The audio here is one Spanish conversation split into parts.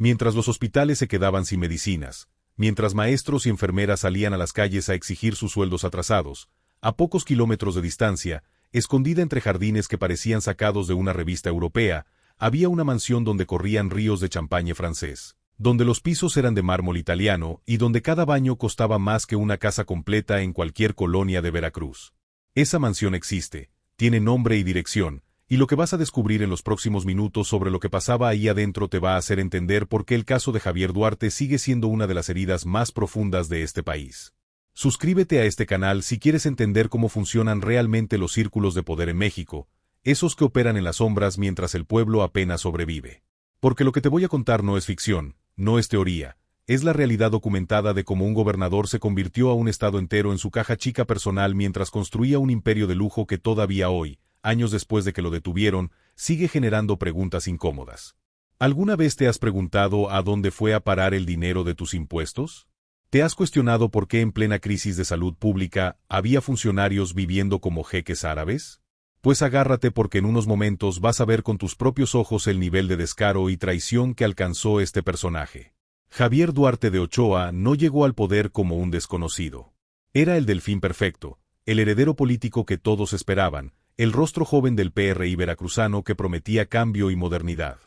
Mientras los hospitales se quedaban sin medicinas, mientras maestros y enfermeras salían a las calles a exigir sus sueldos atrasados, a pocos kilómetros de distancia, escondida entre jardines que parecían sacados de una revista europea, había una mansión donde corrían ríos de champagne francés, donde los pisos eran de mármol italiano y donde cada baño costaba más que una casa completa en cualquier colonia de Veracruz. Esa mansión existe, tiene nombre y dirección, y lo que vas a descubrir en los próximos minutos sobre lo que pasaba ahí adentro te va a hacer entender por qué el caso de Javier Duarte sigue siendo una de las heridas más profundas de este país. Suscríbete a este canal si quieres entender cómo funcionan realmente los círculos de poder en México, esos que operan en las sombras mientras el pueblo apenas sobrevive. Porque lo que te voy a contar no es ficción, no es teoría, es la realidad documentada de cómo un gobernador se convirtió a un estado entero en su caja chica personal mientras construía un imperio de lujo que todavía hoy, años después de que lo detuvieron, sigue generando preguntas incómodas. ¿Alguna vez te has preguntado a dónde fue a parar el dinero de tus impuestos? ¿Te has cuestionado por qué en plena crisis de salud pública había funcionarios viviendo como jeques árabes? Pues agárrate porque en unos momentos vas a ver con tus propios ojos el nivel de descaro y traición que alcanzó este personaje. Javier Duarte de Ochoa no llegó al poder como un desconocido. Era el delfín perfecto, el heredero político que todos esperaban, el rostro joven del PRI veracruzano que prometía cambio y modernidad.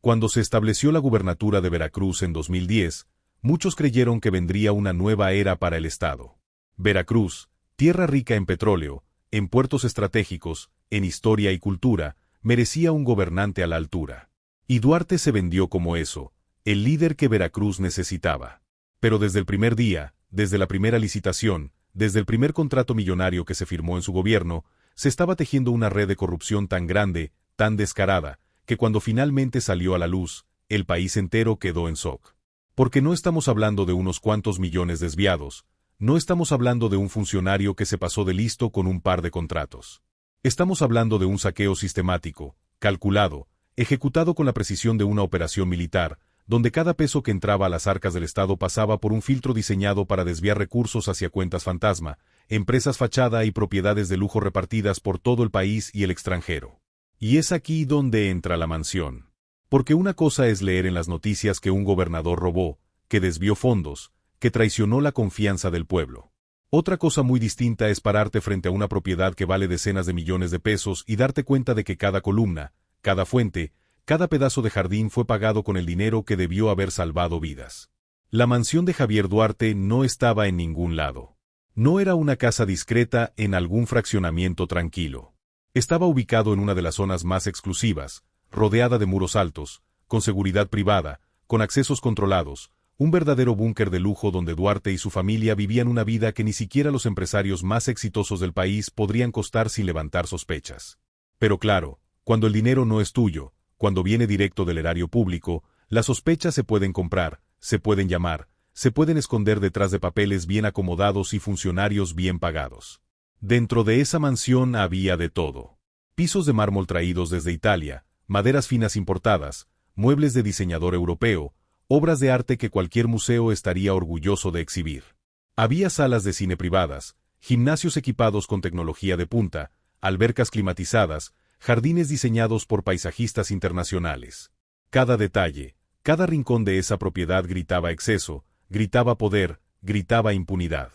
Cuando se estableció la gubernatura de Veracruz en 2010, muchos creyeron que vendría una nueva era para el estado. Veracruz, tierra rica en petróleo, en puertos estratégicos, en historia y cultura, merecía un gobernante a la altura. Y Duarte se vendió como eso, el líder que Veracruz necesitaba. Pero desde el primer día, desde la primera licitación, desde el primer contrato millonario que se firmó en su gobierno, se estaba tejiendo una red de corrupción tan grande, tan descarada, que cuando finalmente salió a la luz, el país entero quedó en shock. Porque no estamos hablando de unos cuantos millones desviados, no estamos hablando de un funcionario que se pasó de listo con un par de contratos. Estamos hablando de un saqueo sistemático, calculado, ejecutado con la precisión de una operación militar, donde cada peso que entraba a las arcas del Estado pasaba por un filtro diseñado para desviar recursos hacia cuentas fantasma, empresas fachada y propiedades de lujo repartidas por todo el país y el extranjero. Y es aquí donde entra la mansión. Porque una cosa es leer en las noticias que un gobernador robó, que desvió fondos, que traicionó la confianza del pueblo. Otra cosa muy distinta es pararte frente a una propiedad que vale decenas de millones de pesos y darte cuenta de que cada columna, cada fuente, cada pedazo de jardín fue pagado con el dinero que debió haber salvado vidas. La mansión de Javier Duarte no estaba en ningún lado. No era una casa discreta en algún fraccionamiento tranquilo. Estaba ubicado en una de las zonas más exclusivas, rodeada de muros altos, con seguridad privada, con accesos controlados, un verdadero búnker de lujo donde Duarte y su familia vivían una vida que ni siquiera los empresarios más exitosos del país podrían costar sin levantar sospechas. Pero claro, cuando el dinero no es tuyo, cuando viene directo del erario público, las sospechas se pueden comprar, se pueden llamar, se pueden esconder detrás de papeles bien acomodados y funcionarios bien pagados. Dentro de esa mansión había de todo. Pisos de mármol traídos desde Italia, maderas finas importadas, muebles de diseñador europeo, obras de arte que cualquier museo estaría orgulloso de exhibir. Había salas de cine privadas, gimnasios equipados con tecnología de punta, albercas climatizadas, jardines diseñados por paisajistas internacionales. Cada detalle, cada rincón de esa propiedad gritaba exceso, gritaba poder, gritaba impunidad.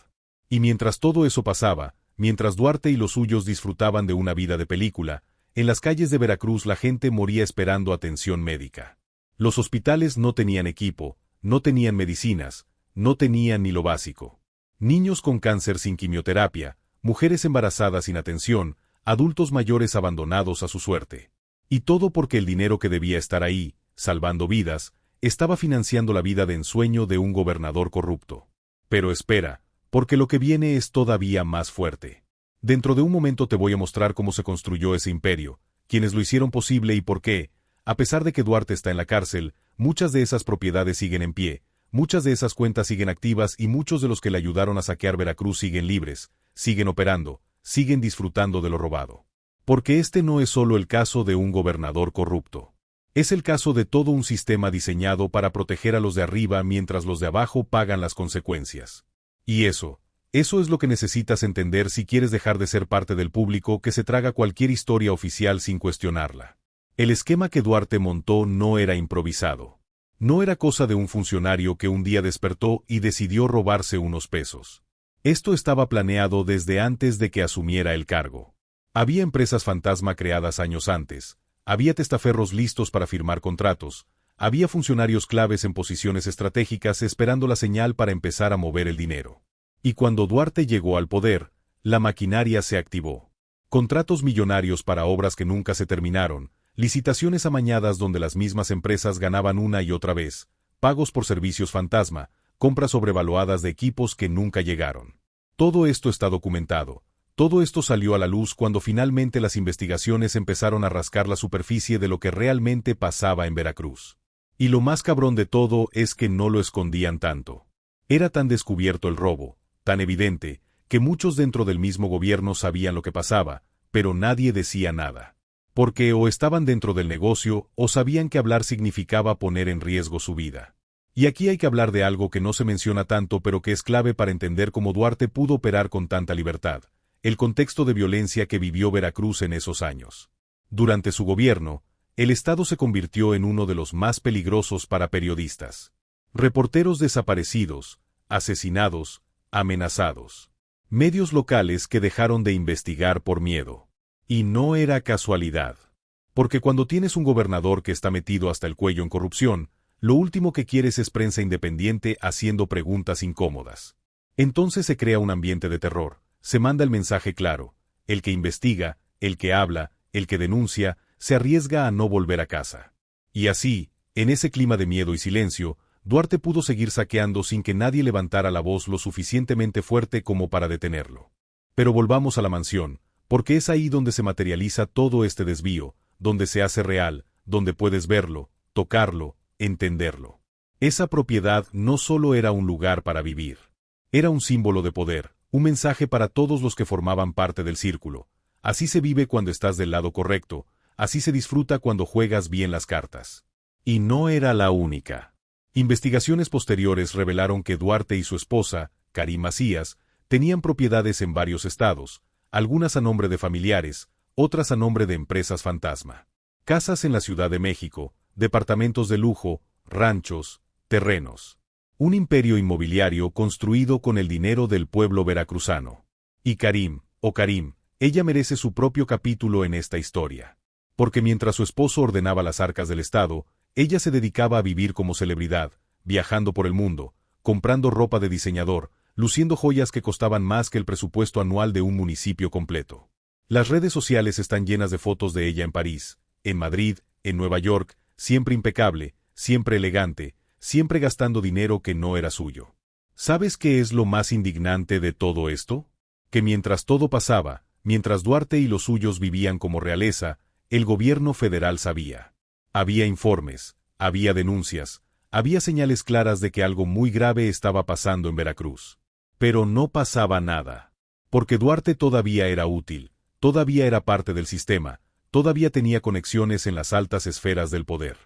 Y mientras todo eso pasaba, mientras Duarte y los suyos disfrutaban de una vida de película, en las calles de Veracruz la gente moría esperando atención médica. Los hospitales no tenían equipo, no tenían medicinas, no tenían ni lo básico. Niños con cáncer sin quimioterapia, mujeres embarazadas sin atención, adultos mayores abandonados a su suerte. Y todo porque el dinero que debía estar ahí, salvando vidas, estaba financiando la vida de ensueño de un gobernador corrupto. Pero espera, porque lo que viene es todavía más fuerte. Dentro de un momento te voy a mostrar cómo se construyó ese imperio, quienes lo hicieron posible y por qué. A pesar de que Duarte está en la cárcel, muchas de esas propiedades siguen en pie, muchas de esas cuentas siguen activas y muchos de los que le ayudaron a saquear Veracruz siguen libres, siguen operando, siguen disfrutando de lo robado. Porque este no es solo el caso de un gobernador corrupto. Es el caso de todo un sistema diseñado para proteger a los de arriba mientras los de abajo pagan las consecuencias. Y eso es lo que necesitas entender si quieres dejar de ser parte del público que se traga cualquier historia oficial sin cuestionarla. El esquema que Duarte montó no era improvisado. No era cosa de un funcionario que un día despertó y decidió robarse unos pesos. Esto estaba planeado desde antes de que asumiera el cargo. Había empresas fantasma creadas años antes, había testaferros listos para firmar contratos, había funcionarios claves en posiciones estratégicas esperando la señal para empezar a mover el dinero. Y cuando Duarte llegó al poder, la maquinaria se activó. Contratos millonarios para obras que nunca se terminaron, licitaciones amañadas donde las mismas empresas ganaban una y otra vez, pagos por servicios fantasma, compras sobrevaluadas de equipos que nunca llegaron. Todo esto está documentado. Todo esto salió a la luz cuando finalmente las investigaciones empezaron a rascar la superficie de lo que realmente pasaba en Veracruz. Y lo más cabrón de todo es que no lo escondían tanto. Era tan descubierto el robo, tan evidente, que muchos dentro del mismo gobierno sabían lo que pasaba, pero nadie decía nada. Porque o estaban dentro del negocio o sabían que hablar significaba poner en riesgo su vida. Y aquí hay que hablar de algo que no se menciona tanto pero que es clave para entender cómo Duarte pudo operar con tanta libertad, el contexto de violencia que vivió Veracruz en esos años. Durante su gobierno, el Estado se convirtió en uno de los más peligrosos para periodistas. Reporteros desaparecidos, asesinados, amenazados. Medios locales que dejaron de investigar por miedo. Y no era casualidad. Porque cuando tienes un gobernador que está metido hasta el cuello en corrupción, lo último que quieres es prensa independiente haciendo preguntas incómodas. Entonces se crea un ambiente de terror, se manda el mensaje claro: el que investiga, el que habla, el que denuncia, se arriesga a no volver a casa. Y así, en ese clima de miedo y silencio, Duarte pudo seguir saqueando sin que nadie levantara la voz lo suficientemente fuerte como para detenerlo. Pero volvamos a la mansión, porque es ahí donde se materializa todo este desvío, donde se hace real, donde puedes verlo, tocarlo, entenderlo. Esa propiedad no solo era un lugar para vivir. Era un símbolo de poder, un mensaje para todos los que formaban parte del círculo. Así se vive cuando estás del lado correcto, así se disfruta cuando juegas bien las cartas. Y no era la única. Investigaciones posteriores revelaron que Duarte y su esposa, Karim Macías, tenían propiedades en varios estados, algunas a nombre de familiares, otras a nombre de empresas fantasma. Casas en la Ciudad de México, departamentos de lujo, ranchos, terrenos. Un imperio inmobiliario construido con el dinero del pueblo veracruzano. Y Karim, ella merece su propio capítulo en esta historia. Porque mientras su esposo ordenaba las arcas del Estado, ella se dedicaba a vivir como celebridad, viajando por el mundo, comprando ropa de diseñador, luciendo joyas que costaban más que el presupuesto anual de un municipio completo. Las redes sociales están llenas de fotos de ella en París, en Madrid, en Nueva York, siempre impecable, siempre elegante, siempre gastando dinero que no era suyo. ¿Sabes qué es lo más indignante de todo esto? Que mientras todo pasaba, mientras Duarte y los suyos vivían como realeza, el gobierno federal sabía. Había informes, había denuncias, había señales claras de que algo muy grave estaba pasando en Veracruz. Pero no pasaba nada. Porque Duarte todavía era útil, todavía era parte del sistema, todavía tenía conexiones en las altas esferas del poder.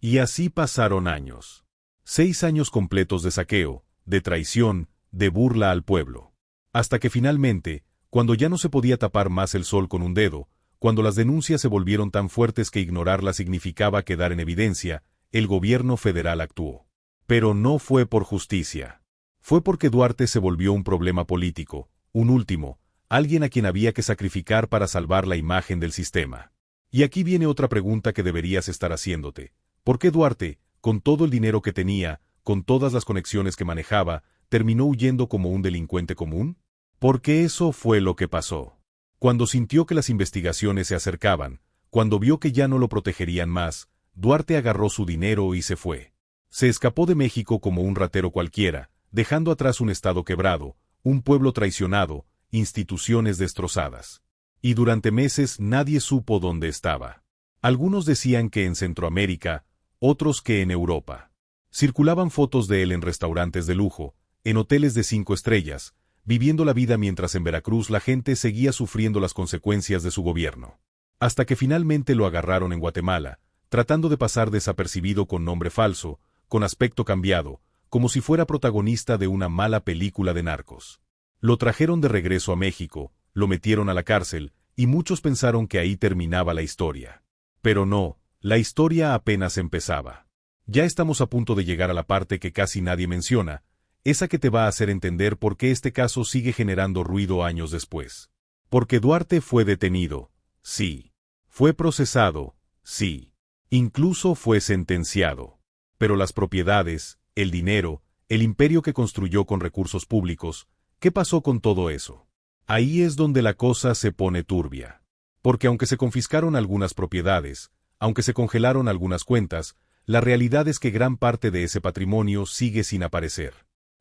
Y así pasaron años. 6 años completos de saqueo, de traición, de burla al pueblo. Hasta que finalmente, cuando ya no se podía tapar más el sol con un dedo, cuando las denuncias se volvieron tan fuertes que ignorarlas significaba quedar en evidencia, el gobierno federal actuó. Pero no fue por justicia. Fue porque Duarte se volvió un problema político, un último, alguien a quien había que sacrificar para salvar la imagen del sistema. Y aquí viene otra pregunta que deberías estar haciéndote. ¿Por qué Duarte, con todo el dinero que tenía, con todas las conexiones que manejaba, terminó huyendo como un delincuente común? Porque eso fue lo que pasó. Cuando sintió que las investigaciones se acercaban, cuando vio que ya no lo protegerían más, Duarte agarró su dinero y se fue. Se escapó de México como un ratero cualquiera, dejando atrás un estado quebrado, un pueblo traicionado, instituciones destrozadas. Y durante meses nadie supo dónde estaba. Algunos decían que en Centroamérica, otros que en Europa. Circulaban fotos de él en restaurantes de lujo, en hoteles de 5 estrellas, viviendo la vida mientras en Veracruz la gente seguía sufriendo las consecuencias de su gobierno. Hasta que finalmente lo agarraron en Guatemala, tratando de pasar desapercibido con nombre falso, con aspecto cambiado, como si fuera protagonista de una mala película de narcos. Lo trajeron de regreso a México, lo metieron a la cárcel, y muchos pensaron que ahí terminaba la historia. Pero no, la historia apenas empezaba. Ya estamos a punto de llegar a la parte que casi nadie menciona, esa que te va a hacer entender por qué este caso sigue generando ruido años después. Porque Duarte fue detenido, sí. Fue procesado, sí. Incluso fue sentenciado. Pero las propiedades, el dinero, el imperio que construyó con recursos públicos, ¿qué pasó con todo eso? Ahí es donde la cosa se pone turbia. Porque aunque se confiscaron algunas propiedades, aunque se congelaron algunas cuentas, la realidad es que gran parte de ese patrimonio sigue sin aparecer.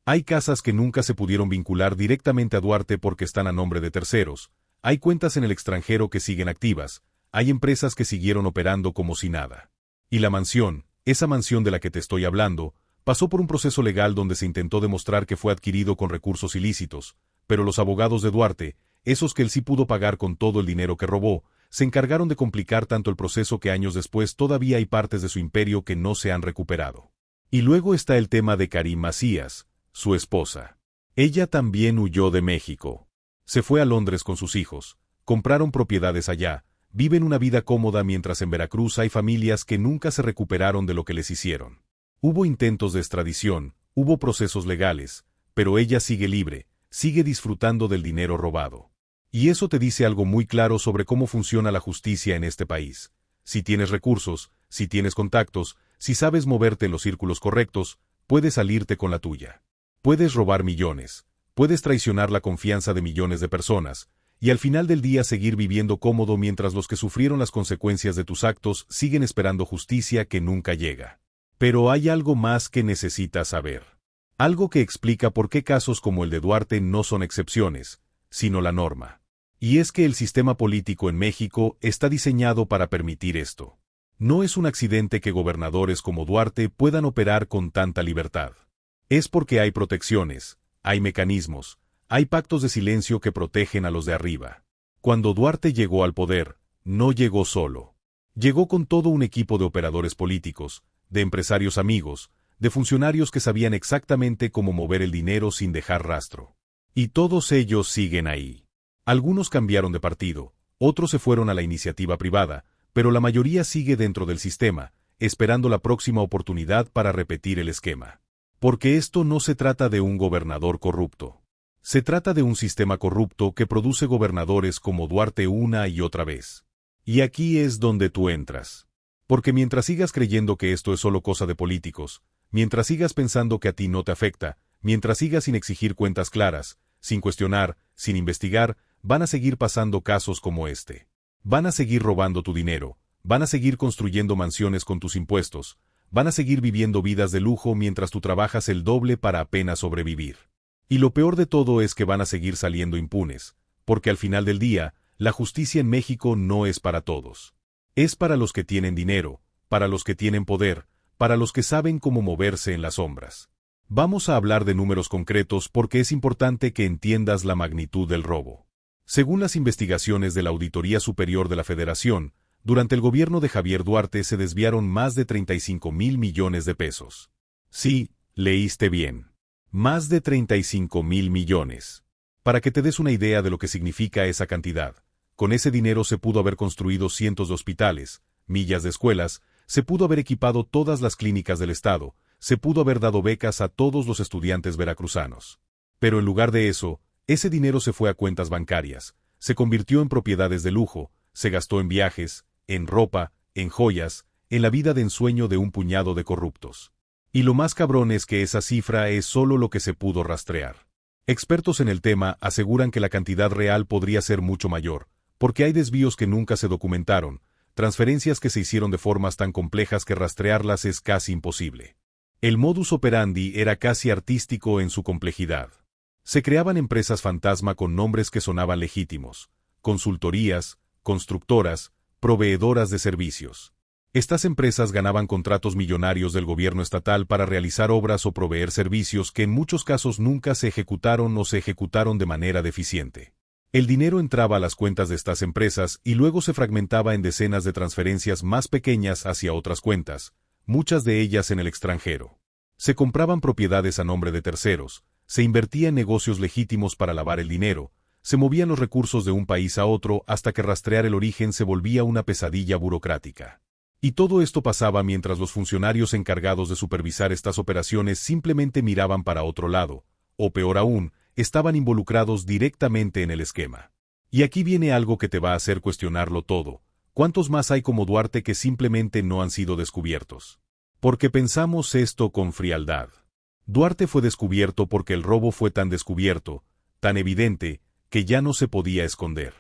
Hay casas que nunca se pudieron vincular directamente a Duarte porque están a nombre de terceros, hay cuentas en el extranjero que siguen activas, hay empresas que siguieron operando como si nada. Y la mansión, esa mansión de la que te estoy hablando, pasó por un proceso legal donde se intentó demostrar que fue adquirido con recursos ilícitos, pero los abogados de Duarte, esos que él sí pudo pagar con todo el dinero que robó, se encargaron de complicar tanto el proceso que años después todavía hay partes de su imperio que no se han recuperado. Y luego está el tema de Karim Macías, su esposa. Ella también huyó de México. Se fue a Londres con sus hijos, compraron propiedades allá, viven una vida cómoda mientras en Veracruz hay familias que nunca se recuperaron de lo que les hicieron. Hubo intentos de extradición, hubo procesos legales, pero ella sigue libre, sigue disfrutando del dinero robado. Y eso te dice algo muy claro sobre cómo funciona la justicia en este país. Si tienes recursos, si tienes contactos, si sabes moverte en los círculos correctos, puedes salirte con la tuya. Puedes robar millones, puedes traicionar la confianza de millones de personas, y al final del día seguir viviendo cómodo mientras los que sufrieron las consecuencias de tus actos siguen esperando justicia que nunca llega. Pero hay algo más que necesitas saber. Algo que explica por qué casos como el de Duarte no son excepciones, sino la norma. Y es que el sistema político en México está diseñado para permitir esto. No es un accidente que gobernadores como Duarte puedan operar con tanta libertad. Es porque hay protecciones, hay mecanismos, hay pactos de silencio que protegen a los de arriba. Cuando Duarte llegó al poder, no llegó solo. Llegó con todo un equipo de operadores políticos, de empresarios amigos, de funcionarios que sabían exactamente cómo mover el dinero sin dejar rastro. Y todos ellos siguen ahí. Algunos cambiaron de partido, otros se fueron a la iniciativa privada, pero la mayoría sigue dentro del sistema, esperando la próxima oportunidad para repetir el esquema. Porque esto no se trata de un gobernador corrupto. Se trata de un sistema corrupto que produce gobernadores como Duarte una y otra vez. Y aquí es donde tú entras. Porque mientras sigas creyendo que esto es solo cosa de políticos, mientras sigas pensando que a ti no te afecta, mientras sigas sin exigir cuentas claras, sin cuestionar, sin investigar, van a seguir pasando casos como este. Van a seguir robando tu dinero, van a seguir construyendo mansiones con tus impuestos, van a seguir viviendo vidas de lujo mientras tú trabajas el doble para apenas sobrevivir. Y lo peor de todo es que van a seguir saliendo impunes, porque al final del día, la justicia en México no es para todos. Es para los que tienen dinero, para los que tienen poder, para los que saben cómo moverse en las sombras. Vamos a hablar de números concretos porque es importante que entiendas la magnitud del robo. Según las investigaciones de la Auditoría Superior de la Federación, durante el gobierno de Javier Duarte se desviaron más de 35,000 millones de pesos. Sí, leíste bien. Más de 35,000 millones. Para que te des una idea de lo que significa esa cantidad, con ese dinero se pudo haber construido cientos de hospitales, millas de escuelas, se pudo haber equipado todas las clínicas del estado, se pudo haber dado becas a todos los estudiantes veracruzanos. Pero en lugar de eso, ese dinero se fue a cuentas bancarias, se convirtió en propiedades de lujo, se gastó en viajes, en ropa, en joyas, en la vida de ensueño de un puñado de corruptos. Y lo más cabrón es que esa cifra es solo lo que se pudo rastrear. Expertos en el tema aseguran que la cantidad real podría ser mucho mayor, porque hay desvíos que nunca se documentaron, transferencias que se hicieron de formas tan complejas que rastrearlas es casi imposible. El modus operandi era casi artístico en su complejidad. Se creaban empresas fantasma con nombres que sonaban legítimos, consultorías, constructoras, proveedoras de servicios. Estas empresas ganaban contratos millonarios del gobierno estatal para realizar obras o proveer servicios que en muchos casos nunca se ejecutaron o se ejecutaron de manera deficiente. El dinero entraba a las cuentas de estas empresas y luego se fragmentaba en decenas de transferencias más pequeñas hacia otras cuentas, muchas de ellas en el extranjero. Se compraban propiedades a nombre de terceros, se invertía en negocios legítimos para lavar el dinero, se movían los recursos de un país a otro hasta que rastrear el origen se volvía una pesadilla burocrática. Y todo esto pasaba mientras los funcionarios encargados de supervisar estas operaciones simplemente miraban para otro lado, o peor aún, estaban involucrados directamente en el esquema. Y aquí viene algo que te va a hacer cuestionarlo todo. ¿Cuántos más hay como Duarte que simplemente no han sido descubiertos? Porque pensamos esto con frialdad. Duarte fue descubierto porque el robo fue tan descubierto, tan evidente, que ya no se podía esconder.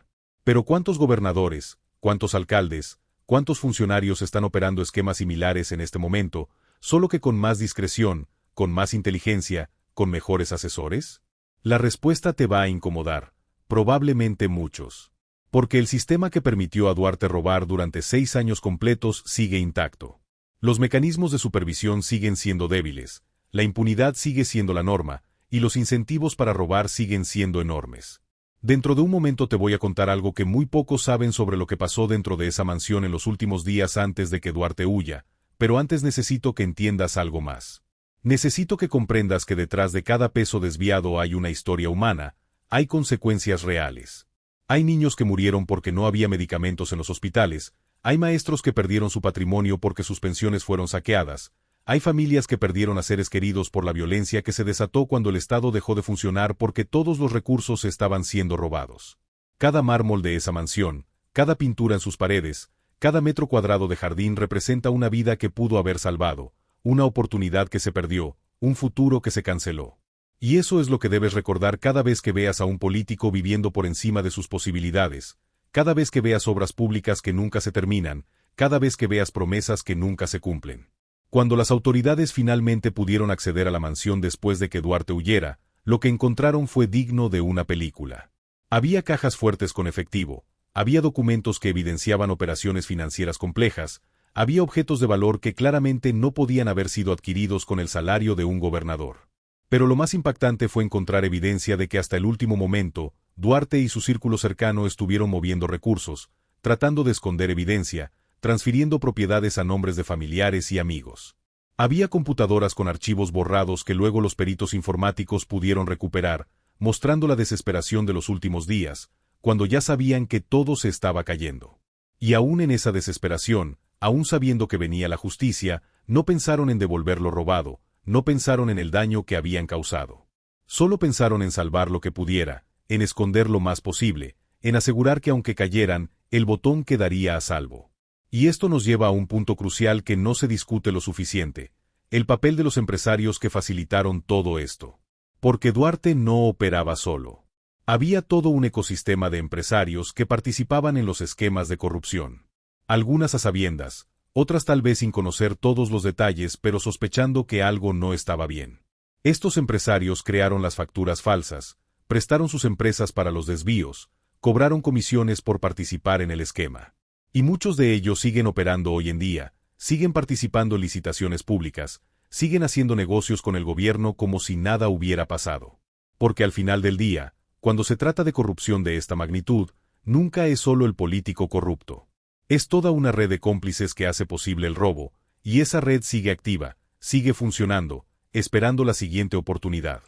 Pero ¿cuántos gobernadores, cuántos alcaldes, cuántos funcionarios están operando esquemas similares en este momento, solo que con más discreción, con más inteligencia, con mejores asesores? La respuesta te va a incomodar, probablemente muchos. Porque el sistema que permitió a Duarte robar durante 6 años completos sigue intacto. Los mecanismos de supervisión siguen siendo débiles, la impunidad sigue siendo la norma, y los incentivos para robar siguen siendo enormes. Dentro de un momento te voy a contar algo que muy pocos saben sobre lo que pasó dentro de esa mansión en los últimos días antes de que Duarte huya, pero antes necesito que entiendas algo más. Necesito que comprendas que detrás de cada peso desviado hay una historia humana, hay consecuencias reales. Hay niños que murieron porque no había medicamentos en los hospitales, hay maestros que perdieron su patrimonio porque sus pensiones fueron saqueadas, hay familias que perdieron a seres queridos por la violencia que se desató cuando el Estado dejó de funcionar porque todos los recursos estaban siendo robados. Cada mármol de esa mansión, cada pintura en sus paredes, cada metro cuadrado de jardín representa una vida que pudo haber salvado, una oportunidad que se perdió, un futuro que se canceló. Y eso es lo que debes recordar cada vez que veas a un político viviendo por encima de sus posibilidades, cada vez que veas obras públicas que nunca se terminan, cada vez que veas promesas que nunca se cumplen. Cuando las autoridades finalmente pudieron acceder a la mansión después de que Duarte huyera, lo que encontraron fue digno de una película. Había cajas fuertes con efectivo, había documentos que evidenciaban operaciones financieras complejas, había objetos de valor que claramente no podían haber sido adquiridos con el salario de un gobernador. Pero lo más impactante fue encontrar evidencia de que hasta el último momento, Duarte y su círculo cercano estuvieron moviendo recursos, tratando de esconder evidencia, transfiriendo propiedades a nombres de familiares y amigos. Había computadoras con archivos borrados que luego los peritos informáticos pudieron recuperar, mostrando la desesperación de los últimos días, cuando ya sabían que todo se estaba cayendo. Y aún en esa desesperación, aún sabiendo que venía la justicia, no pensaron en devolver lo robado, no pensaron en el daño que habían causado. Solo pensaron en salvar lo que pudiera, en esconder lo más posible, en asegurar que aunque cayeran, el botón quedaría a salvo. Y esto nos lleva a un punto crucial que no se discute lo suficiente, el papel de los empresarios que facilitaron todo esto. Porque Duarte no operaba solo. Había todo un ecosistema de empresarios que participaban en los esquemas de corrupción. Algunas a sabiendas, otras tal vez sin conocer todos los detalles pero sospechando que algo no estaba bien. Estos empresarios crearon las facturas falsas, prestaron sus empresas para los desvíos, cobraron comisiones por participar en el esquema. Y muchos de ellos siguen operando hoy en día, siguen participando en licitaciones públicas, siguen haciendo negocios con el gobierno como si nada hubiera pasado. Porque al final del día, cuando se trata de corrupción de esta magnitud, nunca es solo el político corrupto. Es toda una red de cómplices que hace posible el robo, y esa red sigue activa, sigue funcionando, esperando la siguiente oportunidad.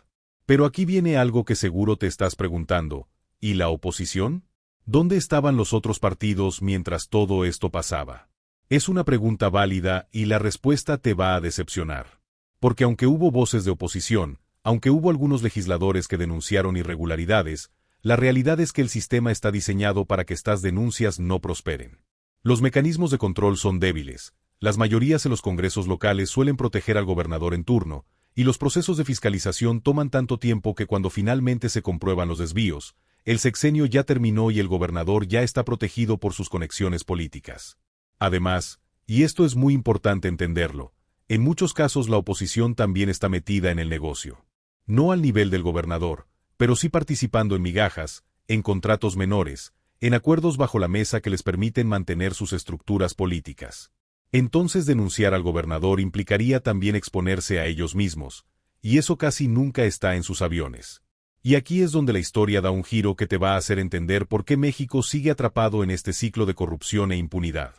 Pero aquí viene algo que seguro te estás preguntando, ¿y la oposición? ¿Dónde estaban los otros partidos mientras todo esto pasaba? Es una pregunta válida y la respuesta te va a decepcionar. Porque aunque hubo voces de oposición, aunque hubo algunos legisladores que denunciaron irregularidades, la realidad es que el sistema está diseñado para que estas denuncias no prosperen. Los mecanismos de control son débiles, las mayorías en los congresos locales suelen proteger al gobernador en turno, y los procesos de fiscalización toman tanto tiempo que cuando finalmente se comprueban los desvíos, el sexenio ya terminó y el gobernador ya está protegido por sus conexiones políticas. Además, y esto es muy importante entenderlo, en muchos casos la oposición también está metida en el negocio. No al nivel del gobernador, pero sí participando en migajas, en contratos menores, en acuerdos bajo la mesa que les permiten mantener sus estructuras políticas. Entonces denunciar al gobernador implicaría también exponerse a ellos mismos, y eso casi nunca está en sus aviones. Y aquí es donde la historia da un giro que te va a hacer entender por qué México sigue atrapado en este ciclo de corrupción e impunidad.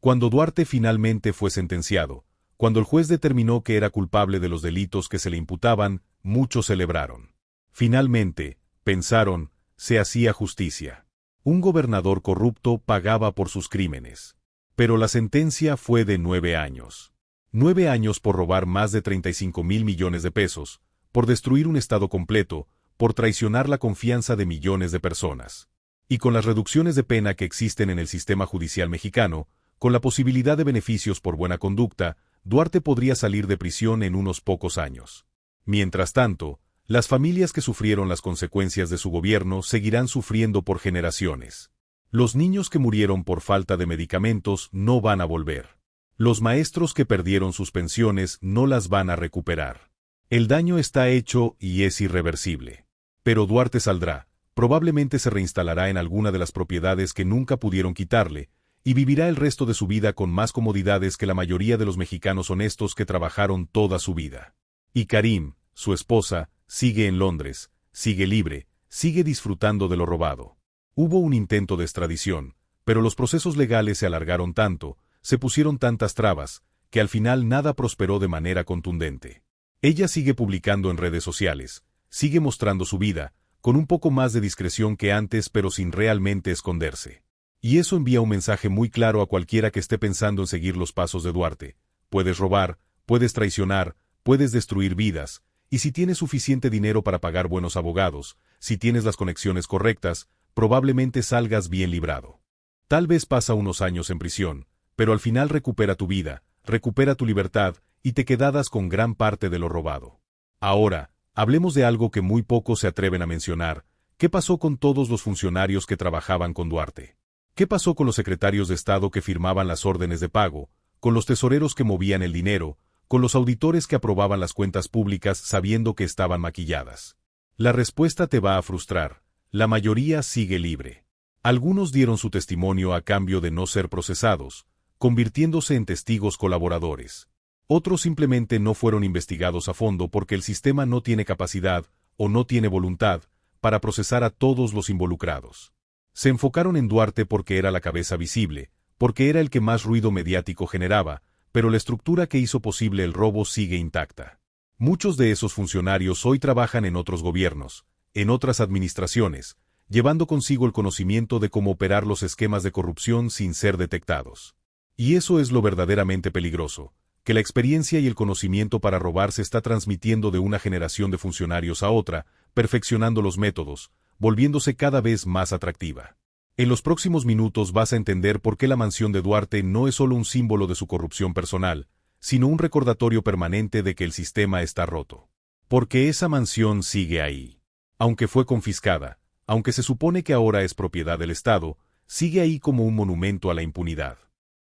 Cuando Duarte finalmente fue sentenciado, cuando el juez determinó que era culpable de los delitos que se le imputaban, muchos celebraron. Finalmente, pensaron, se hacía justicia. Un gobernador corrupto pagaba por sus crímenes. Pero la sentencia fue de 9 años. 9 años por robar más de 35.000 millones de pesos, por destruir un Estado completo, por traicionar la confianza de millones de personas. Y con las reducciones de pena que existen en el sistema judicial mexicano, con la posibilidad de beneficios por buena conducta, Duarte podría salir de prisión en unos pocos años. Mientras tanto, las familias que sufrieron las consecuencias de su gobierno seguirán sufriendo por generaciones. Los niños que murieron por falta de medicamentos no van a volver. Los maestros que perdieron sus pensiones no las van a recuperar. El daño está hecho y es irreversible. Pero Duarte saldrá, probablemente se reinstalará en alguna de las propiedades que nunca pudieron quitarle, y vivirá el resto de su vida con más comodidades que la mayoría de los mexicanos honestos que trabajaron toda su vida. Y Karim, su esposa, sigue en Londres, sigue libre, sigue disfrutando de lo robado. Hubo un intento de extradición, pero los procesos legales se alargaron tanto, se pusieron tantas trabas, que al final nada prosperó de manera contundente. Ella sigue publicando en redes sociales, sigue mostrando su vida, con un poco más de discreción que antes pero sin realmente esconderse. Y eso envía un mensaje muy claro a cualquiera que esté pensando en seguir los pasos de Duarte. Puedes robar, puedes traicionar, puedes destruir vidas, y si tienes suficiente dinero para pagar buenos abogados, si tienes las conexiones correctas, probablemente salgas bien librado. Tal vez pasa unos años en prisión, pero al final recupera tu vida, recupera tu libertad, y te quedas con gran parte de lo robado. Ahora, hablemos de algo que muy pocos se atreven a mencionar. ¿Qué pasó con todos los funcionarios que trabajaban con Duarte? ¿Qué pasó con los secretarios de Estado que firmaban las órdenes de pago, con los tesoreros que movían el dinero, con los auditores que aprobaban las cuentas públicas sabiendo que estaban maquilladas? La respuesta te va a frustrar. La mayoría sigue libre. Algunos dieron su testimonio a cambio de no ser procesados, convirtiéndose en testigos colaboradores. Otros simplemente no fueron investigados a fondo porque el sistema no tiene capacidad, o no tiene voluntad, para procesar a todos los involucrados. Se enfocaron en Duarte porque era la cabeza visible, porque era el que más ruido mediático generaba, pero la estructura que hizo posible el robo sigue intacta. Muchos de esos funcionarios hoy trabajan en otros gobiernos, en otras administraciones, llevando consigo el conocimiento de cómo operar los esquemas de corrupción sin ser detectados. Y eso es lo verdaderamente peligroso, que la experiencia y el conocimiento para robar se está transmitiendo de una generación de funcionarios a otra, perfeccionando los métodos, volviéndose cada vez más atractiva. En los próximos minutos vas a entender por qué la mansión de Duarte no es solo un símbolo de su corrupción personal, sino un recordatorio permanente de que el sistema está roto. Porque esa mansión sigue ahí. Aunque fue confiscada, aunque se supone que ahora es propiedad del Estado, sigue ahí como un monumento a la impunidad.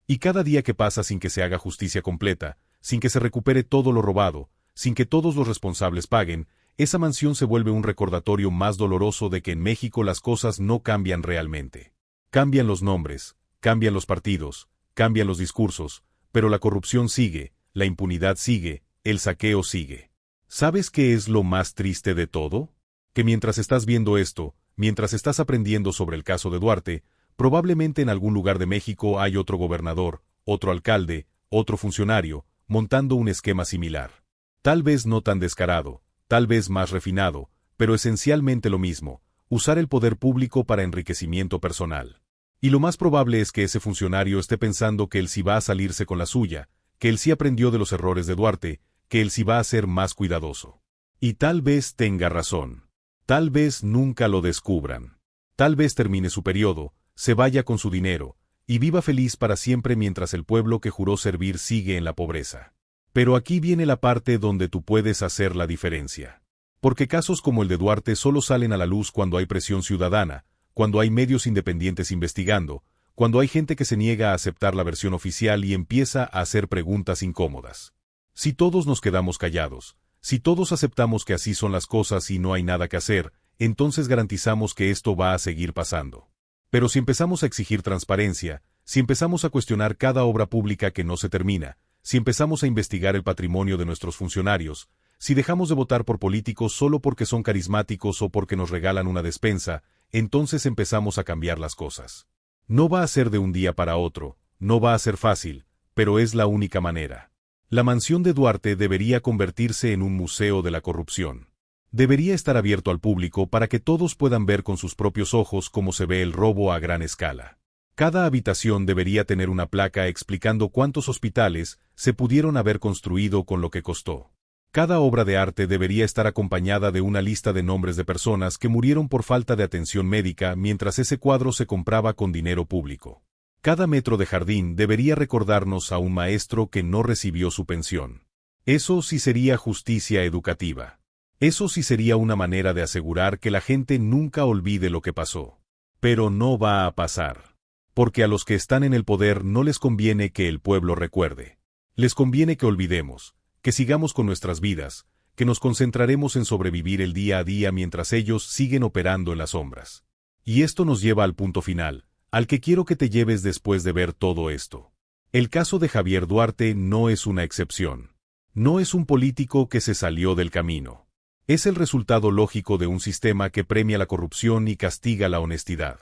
Y cada día que pasa sin que se haga justicia completa, sin que se recupere todo lo robado, sin que todos los responsables paguen, esa mansión se vuelve un recordatorio más doloroso de que en México las cosas no cambian realmente. Cambian los nombres, cambian los partidos, cambian los discursos, pero la corrupción sigue, la impunidad sigue, el saqueo sigue. ¿Sabes qué es lo más triste de todo? Que mientras estás viendo esto, mientras estás aprendiendo sobre el caso de Duarte, probablemente en algún lugar de México hay otro gobernador, otro alcalde, otro funcionario, montando un esquema similar. Tal vez no tan descarado, tal vez más refinado, pero esencialmente lo mismo, usar el poder público para enriquecimiento personal. Y lo más probable es que ese funcionario esté pensando que él sí va a salirse con la suya, que él sí aprendió de los errores de Duarte, que él sí va a ser más cuidadoso. Y tal vez tenga razón. Tal vez nunca lo descubran. Tal vez termine su periodo, se vaya con su dinero, y viva feliz para siempre mientras el pueblo que juró servir sigue en la pobreza. Pero aquí viene la parte donde tú puedes hacer la diferencia. Porque casos como el de Duarte solo salen a la luz cuando hay presión ciudadana, cuando hay medios independientes investigando, cuando hay gente que se niega a aceptar la versión oficial y empieza a hacer preguntas incómodas. Si todos nos quedamos callados, si todos aceptamos que así son las cosas y no hay nada que hacer, entonces garantizamos que esto va a seguir pasando. Pero si empezamos a exigir transparencia, si empezamos a cuestionar cada obra pública que no se termina, si empezamos a investigar el patrimonio de nuestros funcionarios, si dejamos de votar por políticos solo porque son carismáticos o porque nos regalan una despensa, entonces empezamos a cambiar las cosas. No va a ser de un día para otro, no va a ser fácil, pero es la única manera. La mansión de Duarte debería convertirse en un museo de la corrupción. Debería estar abierto al público para que todos puedan ver con sus propios ojos cómo se ve el robo a gran escala. Cada habitación debería tener una placa explicando cuántos hospitales se pudieron haber construido con lo que costó. Cada obra de arte debería estar acompañada de una lista de nombres de personas que murieron por falta de atención médica mientras ese cuadro se compraba con dinero público. Cada metro de jardín debería recordarnos a un maestro que no recibió su pensión. Eso sí sería justicia educativa. Eso sí sería una manera de asegurar que la gente nunca olvide lo que pasó. Pero no va a pasar. Porque a los que están en el poder no les conviene que el pueblo recuerde. Les conviene que olvidemos, que sigamos con nuestras vidas, que nos concentraremos en sobrevivir el día a día mientras ellos siguen operando en las sombras. Y esto nos lleva al punto final, al que quiero que te lleves después de ver todo esto. El caso de Javier Duarte no es una excepción. No es un político que se salió del camino. Es el resultado lógico de un sistema que premia la corrupción y castiga la honestidad.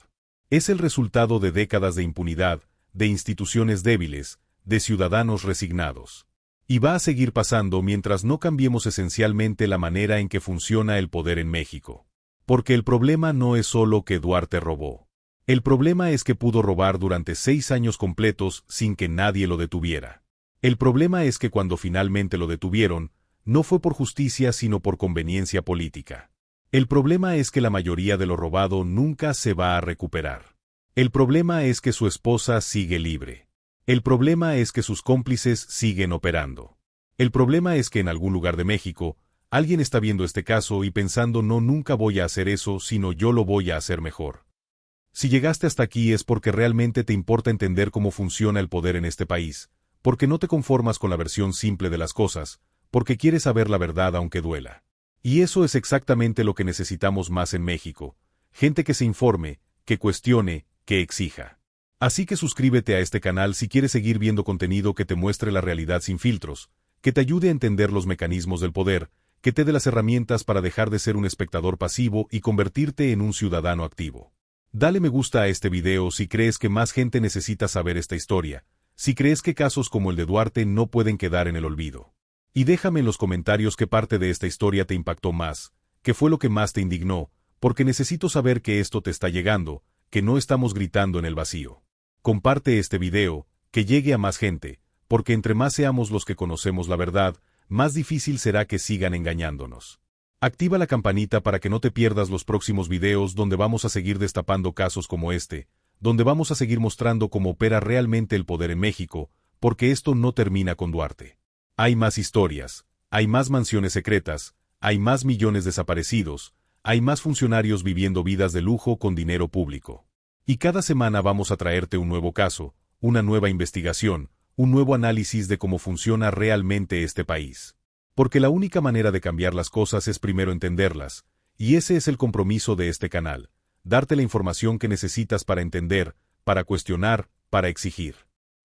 Es el resultado de décadas de impunidad, de instituciones débiles, de ciudadanos resignados. Y va a seguir pasando mientras no cambiemos esencialmente la manera en que funciona el poder en México. Porque el problema no es solo que Duarte robó. El problema es que pudo robar durante 6 años completos sin que nadie lo detuviera. El problema es que cuando finalmente lo detuvieron, no fue por justicia sino por conveniencia política. El problema es que la mayoría de lo robado nunca se va a recuperar. El problema es que su esposa sigue libre. El problema es que sus cómplices siguen operando. El problema es que en algún lugar de México, alguien está viendo este caso y pensando no nunca voy a hacer eso sino yo lo voy a hacer mejor. Si llegaste hasta aquí es porque realmente te importa entender cómo funciona el poder en este país, porque no te conformas con la versión simple de las cosas, porque quieres saber la verdad aunque duela. Y eso es exactamente lo que necesitamos más en México, gente que se informe, que cuestione, que exija. Así que suscríbete a este canal si quieres seguir viendo contenido que te muestre la realidad sin filtros, que te ayude a entender los mecanismos del poder, que te dé las herramientas para dejar de ser un espectador pasivo y convertirte en un ciudadano activo. Dale me gusta a este video si crees que más gente necesita saber esta historia, si crees que casos como el de Duarte no pueden quedar en el olvido. Y déjame en los comentarios qué parte de esta historia te impactó más, qué fue lo que más te indignó, porque necesito saber que esto te está llegando, que no estamos gritando en el vacío. Comparte este video, que llegue a más gente, porque entre más seamos los que conocemos la verdad, más difícil será que sigan engañándonos. Activa la campanita para que no te pierdas los próximos videos donde vamos a seguir destapando casos como este, donde vamos a seguir mostrando cómo opera realmente el poder en México, porque esto no termina con Duarte. Hay más historias, hay más mansiones secretas, hay más millones desaparecidos, hay más funcionarios viviendo vidas de lujo con dinero público. Y cada semana vamos a traerte un nuevo caso, una nueva investigación, un nuevo análisis de cómo funciona realmente este país. Porque la única manera de cambiar las cosas es primero entenderlas, y ese es el compromiso de este canal, darte la información que necesitas para entender, para cuestionar, para exigir.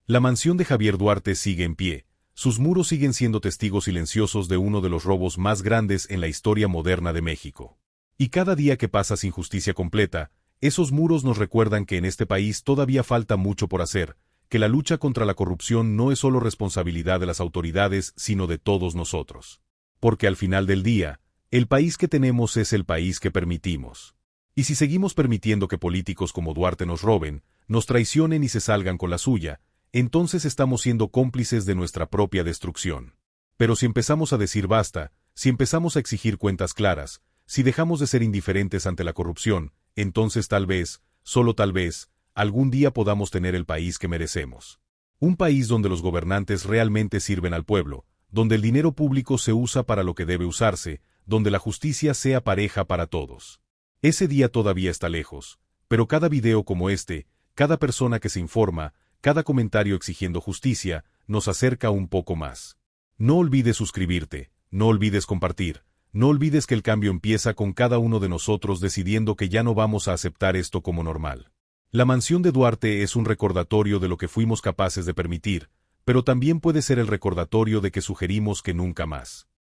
La mansión de Javier Duarte sigue en pie. Sus muros siguen siendo testigos silenciosos de uno de los robos más grandes en la historia moderna de México. Y cada día que pasa sin justicia completa, esos muros nos recuerdan que en este país todavía falta mucho por hacer, que la lucha contra la corrupción no es solo responsabilidad de las autoridades, sino de todos nosotros. Porque al final del día, el país que tenemos es el país que permitimos. Y si seguimos permitiendo que políticos como Duarte nos roben, nos traicionen y se salgan con la suya, entonces estamos siendo cómplices de nuestra propia destrucción. Pero si empezamos a decir basta, si empezamos a exigir cuentas claras, si dejamos de ser indiferentes ante la corrupción, entonces tal vez, solo tal vez, algún día podamos tener el país que merecemos. Un país donde los gobernantes realmente sirven al pueblo, donde el dinero público se usa para lo que debe usarse, donde la justicia sea pareja para todos. Ese día todavía está lejos, pero cada video como este, cada persona que se informa, cada comentario exigiendo justicia, nos acerca un poco más. No olvides suscribirte, no olvides compartir, no olvides que el cambio empieza con cada uno de nosotros decidiendo que ya no vamos a aceptar esto como normal. La mansión de Duarte es un recordatorio de lo que fuimos capaces de permitir, pero también puede ser el recordatorio de que sugerimos que nunca más.